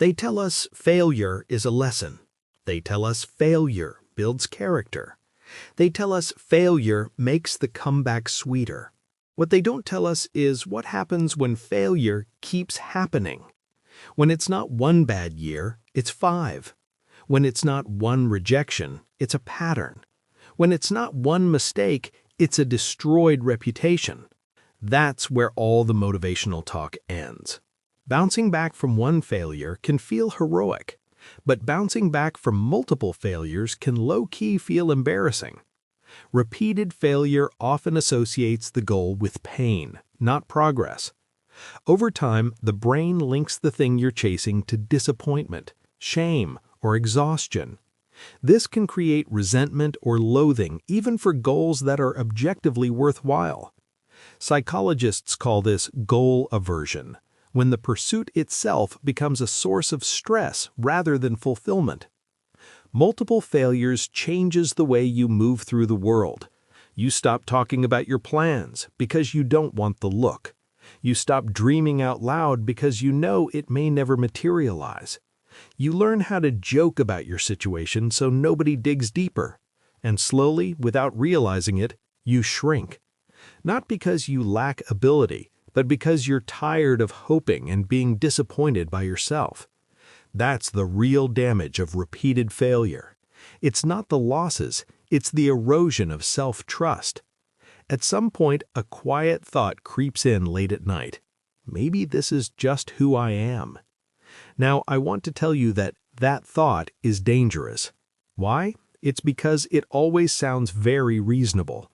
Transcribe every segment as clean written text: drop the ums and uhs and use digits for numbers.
They tell us failure is a lesson. They tell us failure builds character. They tell us failure makes the comeback sweeter. What they don't tell us is what happens when failure keeps happening. When it's not one bad year, it's 5. When it's not one rejection, it's a pattern. When it's not one mistake, it's a destroyed reputation. That's where all the motivational talk ends. Bouncing back from one failure can feel heroic, but bouncing back from multiple failures can low-key feel embarrassing. Repeated failure often associates the goal with pain, not progress. Over time, the brain links the thing you're chasing to disappointment, shame, or exhaustion. This can create resentment or loathing even for goals that are objectively worthwhile. Psychologists call this goal aversion, when the pursuit itself becomes a source of stress rather than fulfillment. Multiple failures changes the way you move through the world. You stop talking about your plans because you don't want the look. You stop dreaming out loud because you know it may never materialize. You learn how to joke about your situation so nobody digs deeper. And slowly, without realizing it, you shrink. Not because you lack ability, but because you're tired of hoping and being disappointed by yourself. That's the real damage of repeated failure. It's not the losses, it's the erosion of self-trust. At some point, a quiet thought creeps in late at night. Maybe this is just who I am. Now, I want to tell you that that thought is dangerous. Why? It's because it always sounds very reasonable.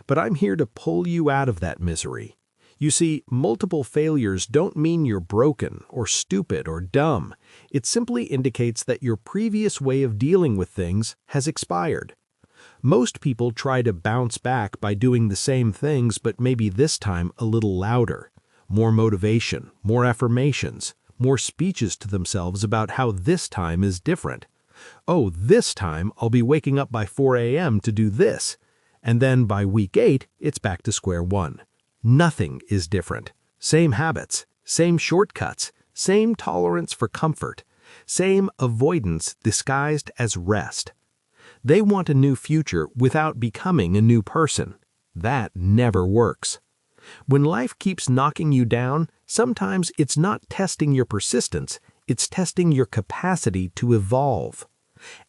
But I'm here to pull you out of that misery. You see, multiple failures don't mean you're broken or stupid or dumb. It simply indicates that your previous way of dealing with things has expired. Most people try to bounce back by doing the same things, but maybe this time a little louder. More motivation, more affirmations, more speeches to themselves about how this time is different. Oh, this time I'll be waking up by 4 a.m. to do this. And then by week 8, it's back to square one. Nothing is different. Same habits, same shortcuts, same tolerance for comfort, same avoidance disguised as rest. They want a new future without becoming a new person. That never works. When life keeps knocking you down, sometimes it's not testing your persistence, it's testing your capacity to evolve.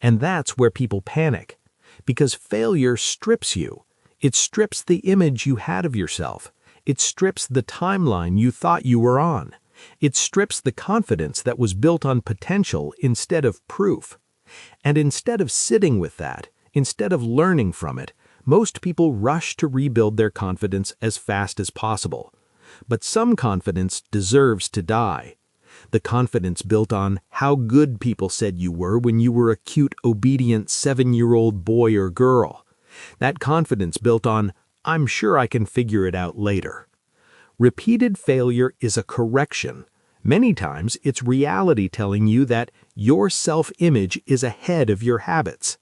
And that's where people panic. Because failure strips you. It strips the image you had of yourself. It strips the timeline you thought you were on. It strips the confidence that was built on potential instead of proof. And instead of sitting with that, instead of learning from it, most people rush to rebuild their confidence as fast as possible. But some confidence deserves to die. The confidence built on how good people said you were when you were a cute, obedient 7-year-old boy or girl. That confidence built on, I'm sure I can figure it out later. Repeated failure is a correction. Many times, it's reality telling you that your self-image is ahead of your habits.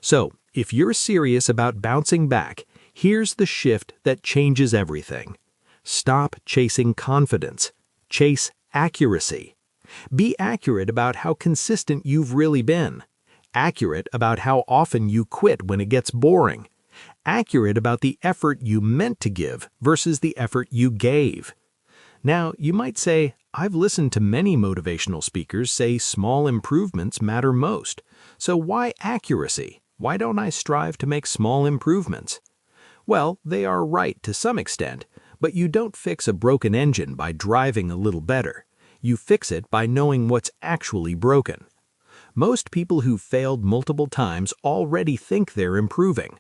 So, if you're serious about bouncing back, here's the shift that changes everything. Stop chasing confidence. Chase accuracy. Be accurate about how consistent you've really been. Accurate about how often you quit when it gets boring. Accurate about the effort you meant to give versus the effort you gave. Now, you might say, I've listened to many motivational speakers say small improvements matter most. So why accuracy? Why don't I strive to make small improvements? Well, they are right to some extent, but you don't fix a broken engine by driving a little better. You fix it by knowing what's actually broken. Most people who've failed multiple times already think they're improving.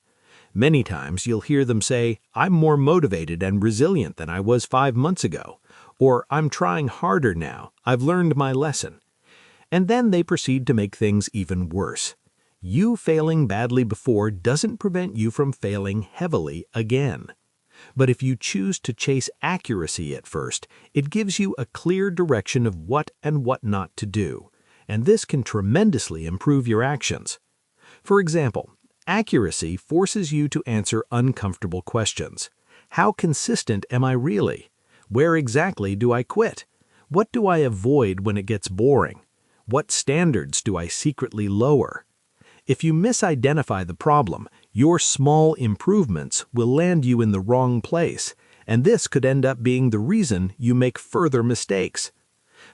Many times you'll hear them say, I'm more motivated and resilient than I was 5 months ago, or I'm trying harder now, I've learned my lesson. And then they proceed to make things even worse. You failing badly before doesn't prevent you from failing heavily again. But if you choose to chase accuracy at first, it gives you a clear direction of what and what not to do, and this can tremendously improve your actions. For example, accuracy forces you to answer uncomfortable questions. How consistent am I really? Where exactly do I quit? What do I avoid when it gets boring? What standards do I secretly lower? If you misidentify the problem, your small improvements will land you in the wrong place, and this could end up being the reason you make further mistakes.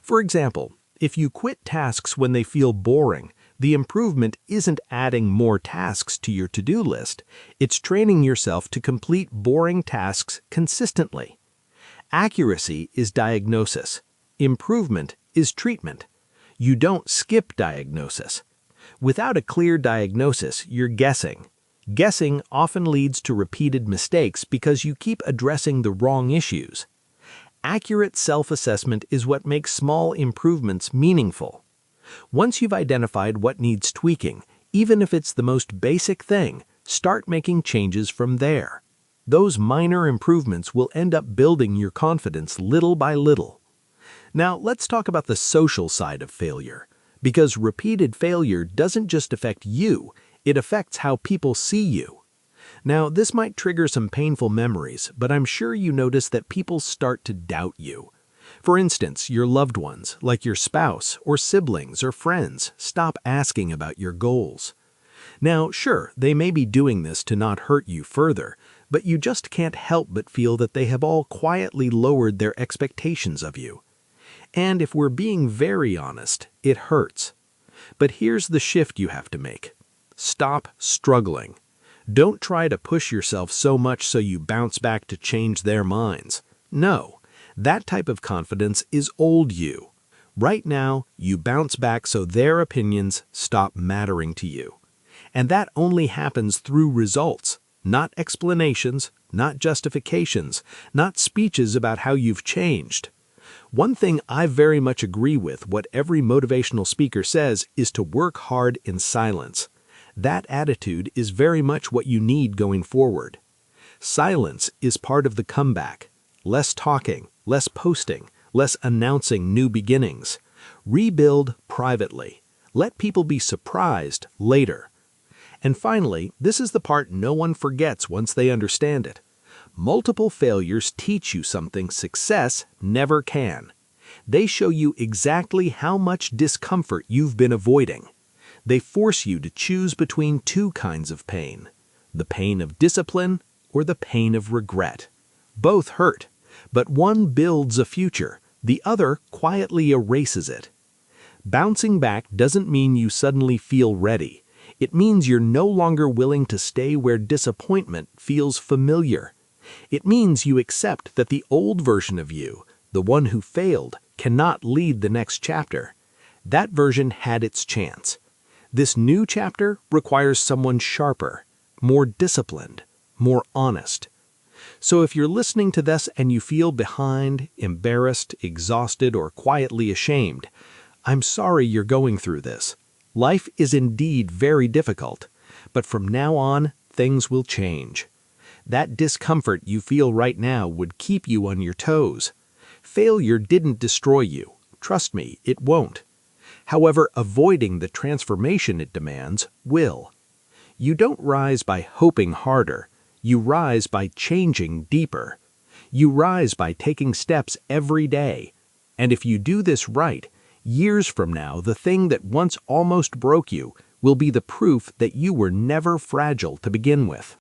For example, if you quit tasks when they feel boring, the improvement isn't adding more tasks to your to-do list, it's training yourself to complete boring tasks consistently. Accuracy is diagnosis. Improvement is treatment. You don't skip diagnosis. Without a clear diagnosis, you're guessing. Guessing often leads to repeated mistakes because you keep addressing the wrong issues. Accurate self-assessment is what makes small improvements meaningful. Once you've identified what needs tweaking, even if it's the most basic thing, start making changes from there. Those minor improvements will end up building your confidence little by little. Now, let's talk about the social side of failure. Because repeated failure doesn't just affect you, it affects how people see you. Now, this might trigger some painful memories, but I'm sure you notice that people start to doubt you. For instance, your loved ones, like your spouse or siblings or friends, stop asking about your goals. Now, sure, they may be doing this to not hurt you further, but you just can't help but feel that they have all quietly lowered their expectations of you. And if we're being very honest, it hurts. But here's the shift you have to make. Stop struggling. Don't try to push yourself so much so you bounce back to change their minds. No, that type of confidence is old you. Right now, you bounce back so their opinions stop mattering to you. And that only happens through results, not explanations, not justifications, not speeches about how you've changed. One thing I very much agree with what every motivational speaker says is to work hard in silence. That attitude is very much what you need going forward. Silence is part of the comeback. Less talking, less posting, less announcing new beginnings. Rebuild privately. Let people be surprised later. And finally, this is the part no one forgets once they understand it. Multiple failures teach you something success never can. They show you exactly how much discomfort you've been avoiding. They force you to choose between two kinds of pain, the pain of discipline or the pain of regret. Both hurt, but one builds a future, the other quietly erases it. Bouncing back doesn't mean you suddenly feel ready. It means you're no longer willing to stay where disappointment feels familiar. It means you accept that the old version of you, the one who failed, cannot lead the next chapter. That version had its chance. This new chapter requires someone sharper, more disciplined, more honest. So if you're listening to this and you feel behind, embarrassed, exhausted, or quietly ashamed, I'm sorry you're going through this. Life is indeed very difficult, but from now on, things will change. That discomfort you feel right now would keep you on your toes. Failure didn't destroy you. Trust me, it won't. However, avoiding the transformation it demands will. You don't rise by hoping harder. You rise by changing deeper. You rise by taking steps every day. And if you do this right, years from now, the thing that once almost broke you will be the proof that you were never fragile to begin with.